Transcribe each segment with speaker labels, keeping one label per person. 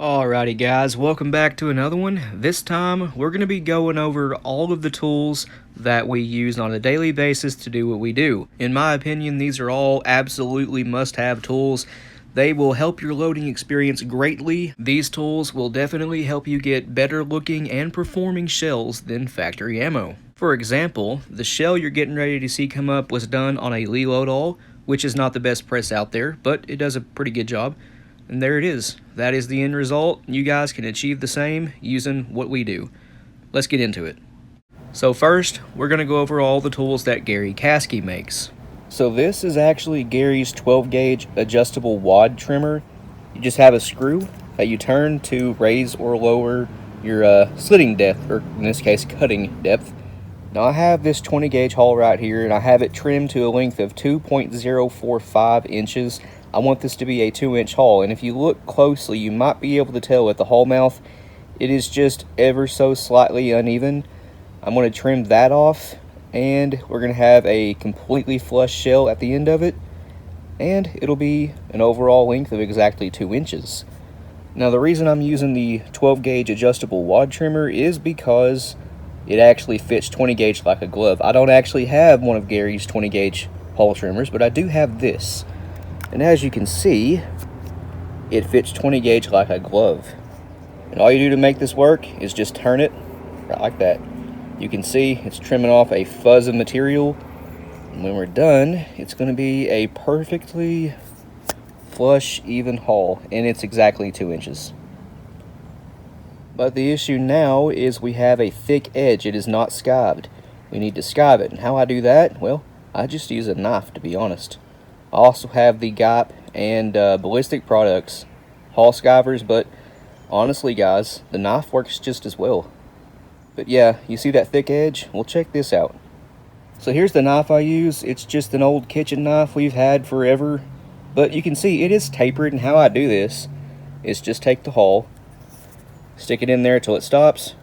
Speaker 1: Alrighty guys, welcome back to another one. This time we're going to be going over all of the tools that we use on a daily basis to do what we do. In my opinion, these are all absolutely must-have tools. They will help your loading experience greatly. These tools will definitely help you get better looking and performing shells than factory ammo. For example, the shell you're getting ready to see come up was done on a Lee Loadoll, which is not the best press out there, but it does a pretty good job. And there it is. That is the end result. You guys can achieve the same using what we do. Let's get into it. So first, we're going to go over all the tools that Gary Caskey makes. So this is actually Gary's 12 gauge adjustable wad trimmer. You just have a screw that you turn to raise or lower your slitting depth, or in this case cutting depth. Now I have this 20 gauge haul right here, and I have it trimmed to a length of 2.045 inches. I want this to be a 2-inch haul, and if you look closely, you might be able to tell at the haul mouth, it is just ever so slightly uneven. I'm going to trim that off, and we're going to have a completely flush shell at the end of it, and it'll be an overall length of exactly 2 inches. Now the reason I'm using the 12 gauge adjustable wad trimmer is because it actually fits 20 gauge like a glove. I don't actually have one of Gary's 20 gauge haul trimmers, but I do have this. And as you can see, it fits 20 gauge like a glove. And all you do to make this work is just turn it right like that. You can see it's trimming off a fuzz of material. And when we're done, it's going to be a perfectly flush, even haul. And it's exactly 2 inches. But the issue now is we have a thick edge. It is not skived. We need to skive it. And how I do that? Well, I just use a knife, to be honest. I also have the GOP and Ballistic Products haul skivers, but honestly guys, the knife works just as well. But yeah, you see that thick edge? Well, check this out. So here's the knife I use. It's just an old kitchen knife we've had forever, but you can see it is tapered, and how I do this is just take the haul, stick it in there till it stops,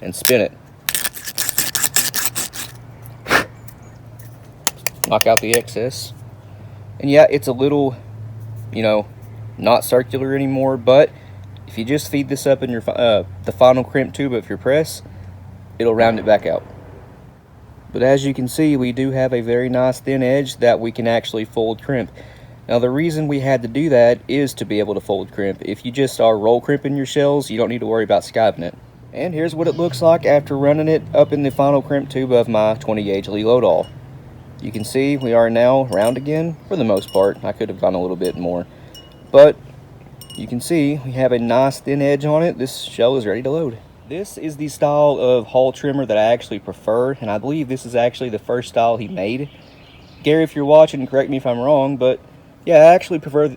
Speaker 1: and spin it. Knock out the excess. And yeah, it's a little, not circular anymore, but if you just feed this up in your the final crimp tube of your press, it'll round it back out. But as you can see, we do have a very nice thin edge that we can actually fold crimp. Now the reason we had to do that is to be able to fold crimp. If you just are roll crimping your shells, you don't need to worry about skiving it. And here's what it looks like after running it up in the final crimp tube of my 20 gauge Lee Loadoll. You can see we are now round again for the most part. I could have gone a little bit more, but you can see we have a nice thin edge on it. This shell is ready to load. This is the style of haul trimmer that I actually prefer, and I believe this is actually the first style he made. Gary, if you're watching, correct me if I'm wrong, but yeah, I actually prefer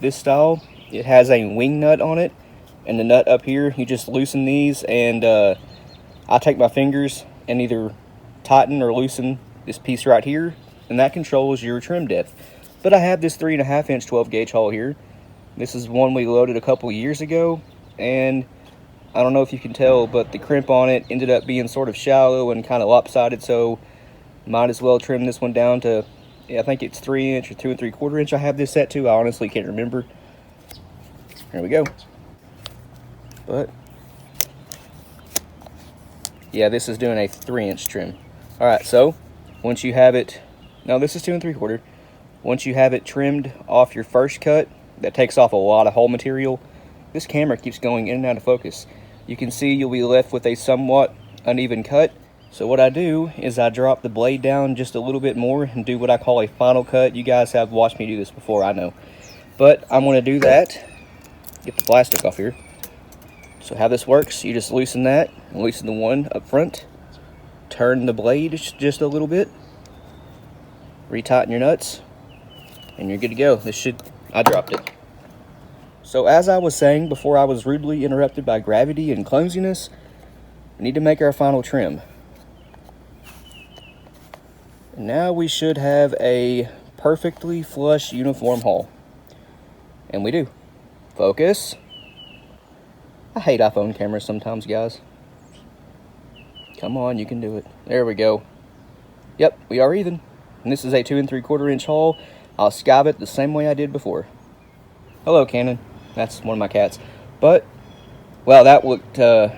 Speaker 1: this style. It has a wing nut on it, and the nut up here, you just loosen these, and I take my fingers and either tighten or loosen this piece right here, and that controls your trim depth. But I have this 3.5 inch 12 gauge haul here. This is one we loaded a couple years ago, and I don't know if you can tell, but the crimp on it ended up being sort of shallow and kind of lopsided, so might as well trim this one down to, I think it's 3 inch or 2 3/4 inch I have this set to. I honestly can't remember. Here we go. But yeah, this is doing a 3 inch trim. All right, so once you have it, now this is 2 3/4. Once you have it trimmed off your first cut, that takes off a lot of hull material. This camera keeps going in and out of focus. You can see you'll be left with a somewhat uneven cut. So what I do is I drop the blade down just a little bit more and do what I call a final cut. You guys have watched me do this before, I know. But I'm going to do that. Get the plastic off here. So how this works, you just loosen that and loosen the one up front. Turn the blade just a little bit, retighten your nuts, and you're good to go. I dropped it. So as I was saying before I was rudely interrupted by gravity and clumsiness, we need to make our final trim. And now we should have a perfectly flush uniform haul. And we do. Focus. I hate iPhone cameras sometimes, guys. Come on, you can do it. There we go. Yep, we are even. And this is a 2 3/4 inch haul. I'll skive it the same way I did before. Hello, Cannon. That's one of my cats. But, well, that looked a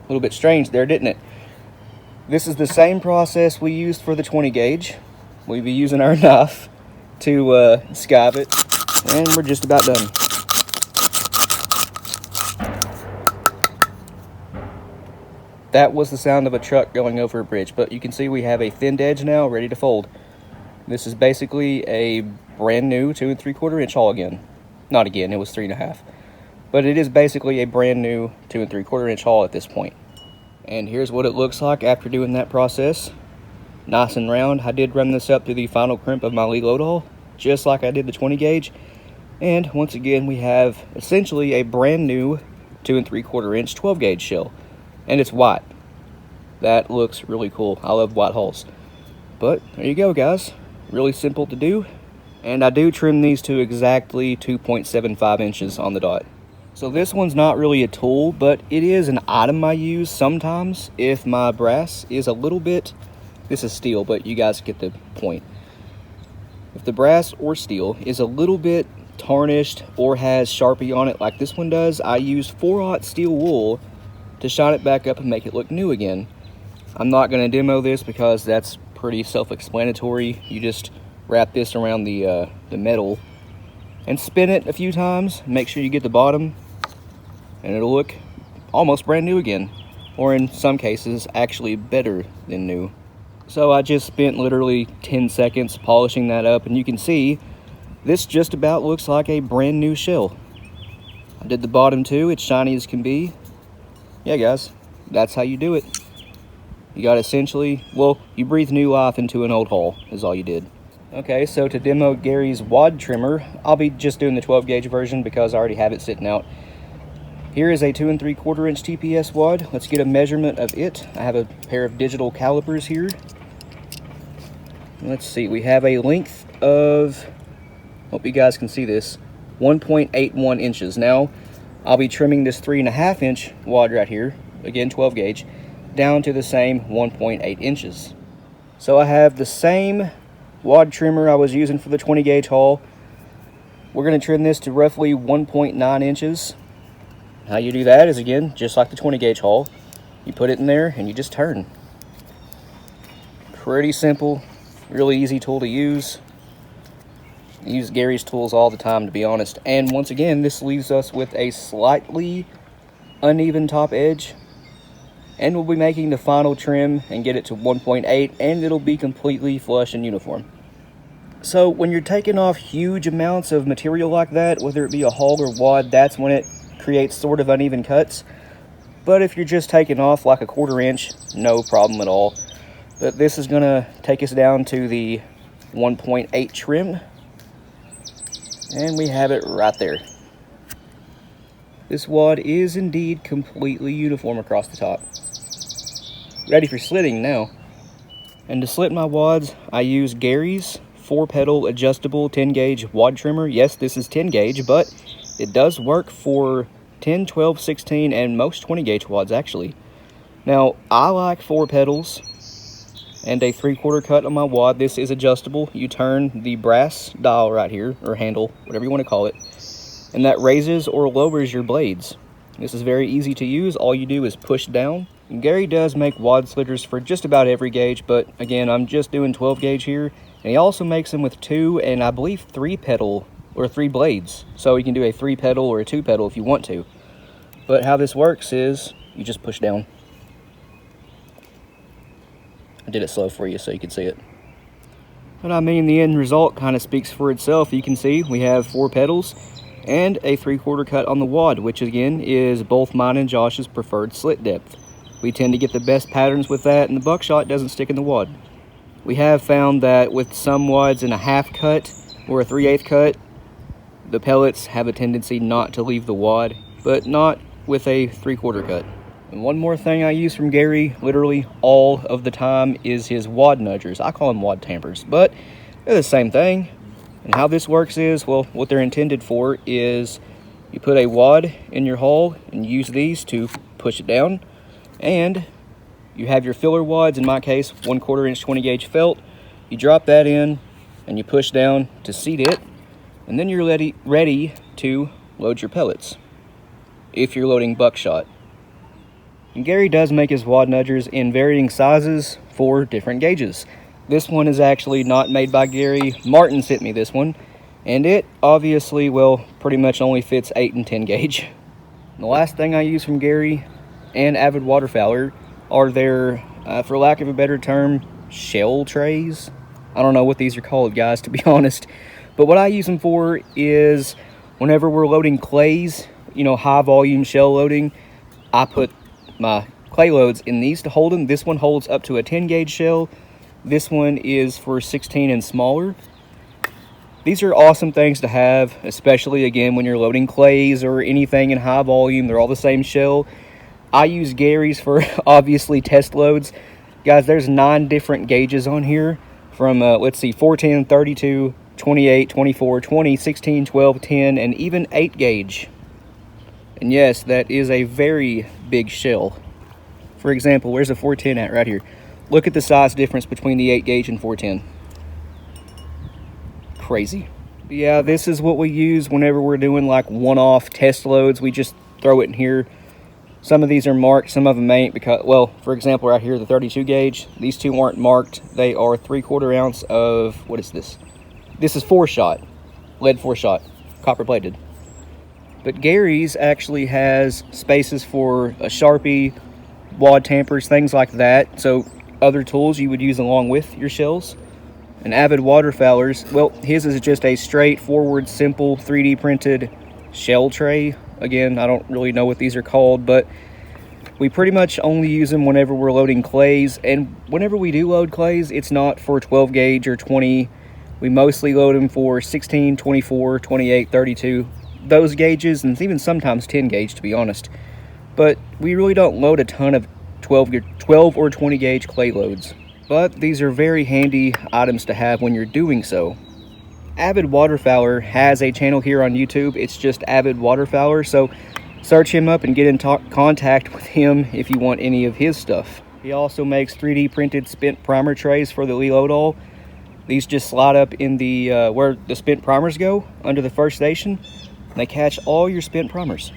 Speaker 1: little bit strange there, didn't it? This is the same process we used for the 20 gauge. We'll be using our knife to skive it, and we're just about done. That was the sound of a truck going over a bridge, but you can see we have a thinned edge now ready to fold. This is basically a brand new 2 3/4 inch haul again. Not again, it was 3.5. But it is basically a brand new 2 3/4 inch haul at this point. And here's what it looks like after doing that process. Nice and round. I did run this up through the final crimp of my Lee load haul, just like I did the 20 gauge. And once again, we have essentially a brand new 2 3/4 inch 12 gauge shell. And it's white. That looks really cool. I love white hulls. But there you go, guys. Really simple to do. And I do trim these to exactly 2.75 inches on the dot. So this one's not really a tool, but it is an item I use sometimes if my brass is a little bit, this is steel, but you guys get the point. If the brass or steel is a little bit tarnished or has Sharpie on it like this one does, I use 4/0 steel wool to shine it back up and make it look new again. I'm not going to demo this because that's pretty self-explanatory. You just wrap this around the metal and spin it a few times. Make sure you get the bottom, and it'll look almost brand new again, or in some cases actually better than new. So I just spent literally 10 seconds polishing that up, and you can see this just about looks like a brand new shell. I did the bottom too. It's shiny as can be. Yeah, guys, that's how you do it. You got essentially, well, you breathe new life into an old hull is all you did. Okay, so to demo Gary's wad trimmer, I'll be just doing the 12 gauge version because I already have it sitting out. Here is a 2 3/4 inch TPS wad. Let's get a measurement of it. I have a pair of digital calipers here. Let's see, we have a length of, hope you guys can see this, 1.81 inches. Now, I'll be trimming this 3.5 inch wad right here, again 12 gauge, down to the same 1.8 inches. So I have the same wad trimmer I was using for the 20 gauge haul. We're going to trim this to roughly 1.9 inches. How you do that is, again, just like the 20 gauge haul. You put it in there and you just turn. Pretty simple, really easy tool to use. I use Gary's tools all the time, to be honest. And once again, this leaves us with a slightly uneven top edge. And we'll be making the final trim and get it to 1.8, and it'll be completely flush and uniform. So when you're taking off huge amounts of material like that, whether it be a hull or wad, that's when it creates sort of uneven cuts. But if you're just taking off like a 1/4 inch, no problem at all. But this is gonna take us down to the 1.8 trim. And we have it right there. This wad is indeed completely uniform across the top. Ready for slitting now. And to slit my wads, I use Gary's 4-pedal adjustable 10 gauge wad trimmer. Yes, this is 10 gauge, but it does work for 10, 12, 16, and most 20 gauge wads actually. Now, I like 4 pedals and a 3/4 cut on my wad. This is adjustable. You turn the brass dial right here, or handle, whatever you want to call it, and that raises or lowers your blades. This is very easy to use. All you do is push down. And Gary does make wad slitters for just about every gauge, but again, I'm just doing 12 gauge here. And he also makes them with 2 and I believe 3 pedal or 3 blades. So you can do a 3 pedal or a 2 pedal if you want to. But how this works is you just push down. I did it slow for you so you can see it. But I mean, the end result kind of speaks for itself. You can see we have 4 pedals and a 3/4 cut on the wad, which again is both mine and Josh's preferred slit depth. We tend to get the best patterns with that, and the buckshot doesn't stick in the wad. We have found that with some wads in a 1/2 cut or a 3/8 cut, the pellets have a tendency not to leave the wad, but not with a 3/4 cut. And one more thing I use from Gary literally all of the time is his wad nudgers. I call them wad tampers, but they're the same thing. And how this works is, well, what they're intended for is you put a wad in your hull and use these to push it down. And you have your filler wads, in my case, 1/4 inch 20 gauge felt. You drop that in and you push down to seat it. And then you're ready to load your pellets. if you're loading buckshot. And Gary does make his wad nudgers in varying sizes for different gauges. This one is actually not made by Gary. Martin sent me this one, and it obviously, well, pretty much only fits 8 and 10 gauge. And the last thing I use from Gary and Avid Waterfowler are their, for lack of a better term, shell trays. I don't know what these are called, guys, to be honest. But what I use them for is whenever we're loading clays, you know, high volume shell loading, I put my clay loads in these to hold them. This one holds up to a 10 gauge shell. This one is for 16 and smaller. These are awesome things to have, especially again when you're loading clays or anything in high volume. They're all the same shell. I use Gary's for obviously test loads. Guys, there's 9 different gauges on here from let's see, 410, 32, 28, 24, 20, 16, 12, 10, and even 8 gauge. And yes, that is a very big shell. For example, where's the 410 at? Right here. Look at the size difference between the 8 gauge and 410. Crazy. But yeah, this is what we use whenever we're doing like one-off test loads. We just throw it in here. Some of these are marked, some of them ain't, because, well, for example, right here, the 32 gauge, these two aren't marked. They are 3/4 ounce of, what is this? This is 4-shot, lead 4-shot, copper plated. But Gary's actually has spaces for a Sharpie, wad tampers, things like that. So other tools you would use along with your shells. And Avid Waterfowler's, well, his is just a straightforward, simple 3D printed shell tray. Again, I don't really know what these are called, but we pretty much only use them whenever we're loading clays. And whenever we do load clays, it's not for 12 gauge or 20. We mostly load them for 16, 24, 28, 32. Those gauges, and even sometimes 10 gauge, to be honest. But we really don't load a ton of 12 or 20 gauge clay loads. But these are very handy items to have when you're doing so. Avid Waterfowler has a channel here on YouTube. It's just Avid Waterfowler, so search him up and get in contact with him if you want any of his stuff. He also makes 3D printed spent primer trays for the Lee-Lodahl. These just slide up in the where the spent primers go, under the first station. They catch all your spent primers.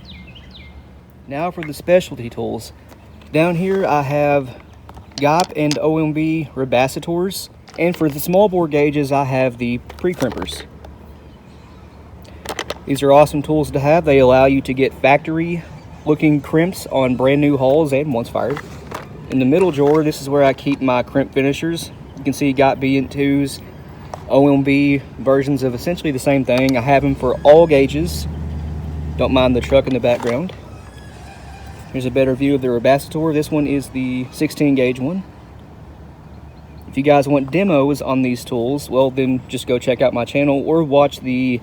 Speaker 1: Now for the specialty tools. Down here I have GOP and OMB Rebascitors, and for the small bore gauges I have the pre-crimpers. These are awesome tools to have. They allow you to get factory looking crimps on brand new hulls and once fired. In the middle drawer, this is where I keep my crimp finishers. You can see GOP B&2s, OMB versions of essentially the same thing. I have them for all gauges. Don't mind the truck in the background. Here's a better view of the Rebascitor. This one is the 16 gauge one. If you guys want demos on these tools, well then just go check out my channel or watch the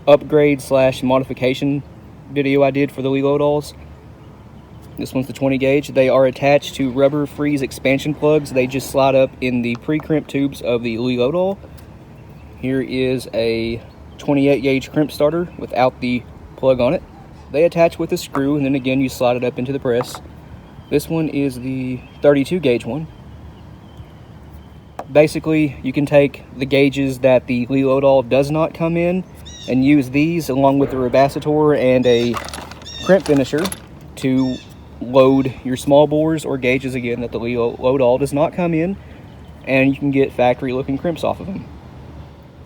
Speaker 1: upgrade / modification video I did for the Lee-Lodahls. This one's the 20 gauge. They are attached to rubber freeze expansion plugs. They just slide up in the pre-crimp tubes of the Lee-Lodahl. Here is a 28 gauge crimp starter without the plug on it. They attach with a screw, and then again you slide it up into the press. This one is the 32 gauge one. Basically, you can take the gauges that the Lee-Lodahl does not come in and use these along with the Rebascitor and a crimp finisher to load your small bores or gauges again that the Lee-Lodahl does not come in, and you can get factory looking crimps off of them.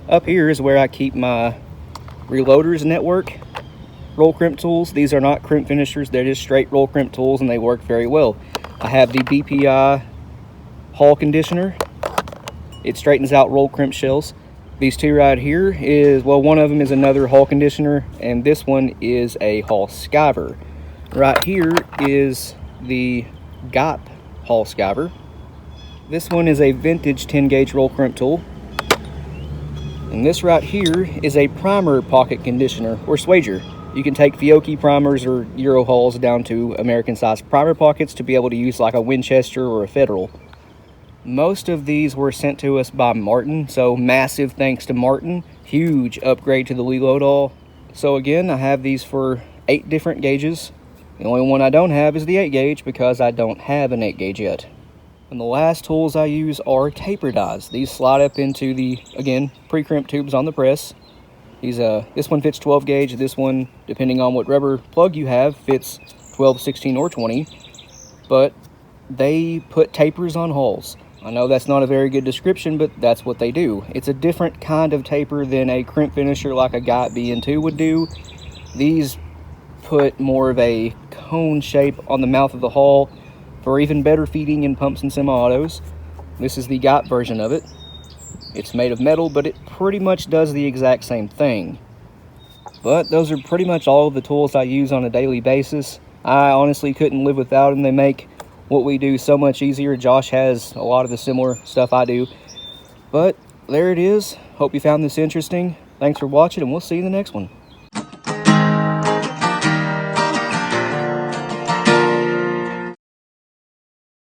Speaker 1: Up here is where I keep my Reloaders Network roll crimp tools. These are not crimp finishers, they're just straight roll crimp tools, and they work very well. I have the BPI hull conditioner. It straightens out roll crimp shells. These two right here is, well, one of them is another hull conditioner, and this one is a hull skiver. Right here is the GOP hull skiver. This one is a vintage 10 gauge roll crimp tool. And this right here is a primer pocket conditioner or swager. You can take Fiocchi primers or Euro hulls down to American sized primer pockets to be able to use like a Winchester or a Federal. Most of these were sent to us by Martin, so massive thanks to Martin. Huge upgrade to the Lee-Lodahl. So again, I have these for 8 different gauges. The only one I don't have is the 8 gauge because I don't have an 8 gauge yet. And the last tools I use are taper dies. These slide up into the, again, pre-crimp tubes on the press. This one fits 12 gauge. This one, depending on what rubber plug you have, fits 12, 16, or 20. But they put tapers on hulls. I know that's not a very good description, but that's what they do. It's a different kind of taper than a crimp finisher like a Gott BN2 would do. These put more of a cone shape on the mouth of the hull for even better feeding in pumps and semi-autos. This is the Gott version of it. It's made of metal, but it pretty much does the exact same thing. But those are pretty much all of the tools I use on a daily basis. I honestly couldn't live without them. They make what we do so much easier. Josh has a lot of the similar stuff I do. But there it is. Hope you found this interesting. Thanks for watching, and we'll see you in the next one.